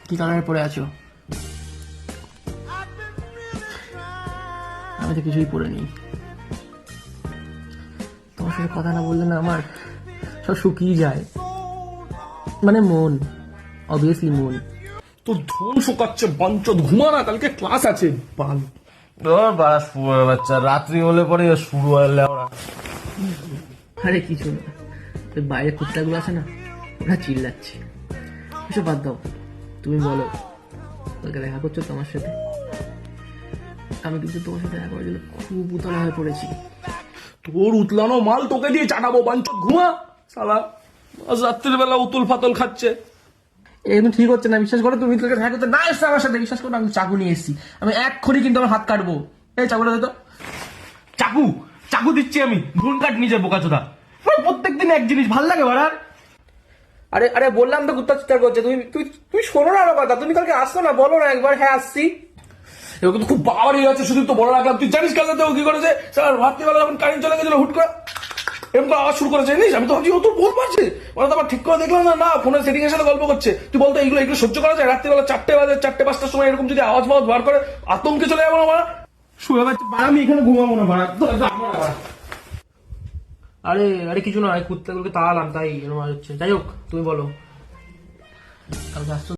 কি কালারে পরে আছো? আমি তো কিছুই পরে নেই। তোমার সাথে কথা না বললে না আমার সব শুকিয়ে যায়, মানে মন, অবভিয়াসলি মন। তোর ধন শুকাচ্ছে বাঞ্চদ, ঘুমা না, কালকে ক্লাস আছে। বাল বাচ্চা রাত্রি হলে পরে শুরু হয় লেওড়া। আরে কিছু না, ওই বাইরে কুত্তাগুলো আছে না, ওরা চিল্লাচ্ছে। এসব বাদ দাও, তুমি বলো কালকে দেখা করছো তোমার সাথে? আমি কিন্তু তোমার সাথে দেখা করার জন্য খুব উতলা হয়ে পড়েছি। তোর উতলানো মাল তোকে দিয়ে চাটাবো বাঞ্চদ, ঘুমা শালা। আজ রাত্রির বেলা উতুল ফাতল খাচ্ছে। একদম ঠিক হচ্ছে না, বিশ্বাস করো। তুমি তোকে দেখা করতে না এসছো আমার সাথে, বিশ্বাস করো। আমি চাকু নিয়ে এসেছি, আমি এক্ষুনি কিন্তু আমার হাত কাটবো। এই চাকুটা দে তো। চাকু চাকু দিচ্ছি আমি, ঘুন কাট নিজে বোকাচোদা। প্রত্যেকদিন এক জিনিস ভাল লাগে বাড়ার। আরে আরে বললাম তো কুত্তা চিৎকার করছে। তুমি তুই তুই শোনো না আমার কথা। তুমি কালকে আসছো না, বলো না একবার হ্যাঁ আসছি। এরকম তো খুব বাড়ি যাচ্ছে, শুধু তো বড় রাখলাম। তুই জানিস কালকে তো কি করেছে? স্যার রাত্রিবেলা যখন কারেন্ট চলে গেছিল হুট করে এরকম তো আওয়াজ শুরু করেছে, জানিস? আমি তো ভাবছি ও তো বল পারছে, ওরা তো আবার ঠিক করে দেখলাম না, না ফোনের সেটিং এর সাথে গল্প করছে। তুই বলতো এগুলো এগুলো সহ্য করা যায়? রাত্রিবেলা 4টে বাজে, 4টে-5টার সময় এরকম যদি আওয়াজ মাওয়াজ বার করে, আতঙ্কে চলে যাবো না বাড়া। শুয়ে পাচ্ছি বাড়া, আমি এখানে ঘুমাবো না বাড়া। আরে আরে কিছু না, কুত্তাগুলোকে তাড়ালাম তাই এরকম হচ্ছে। যাই হোক তুমি বলো কালকে আসছো?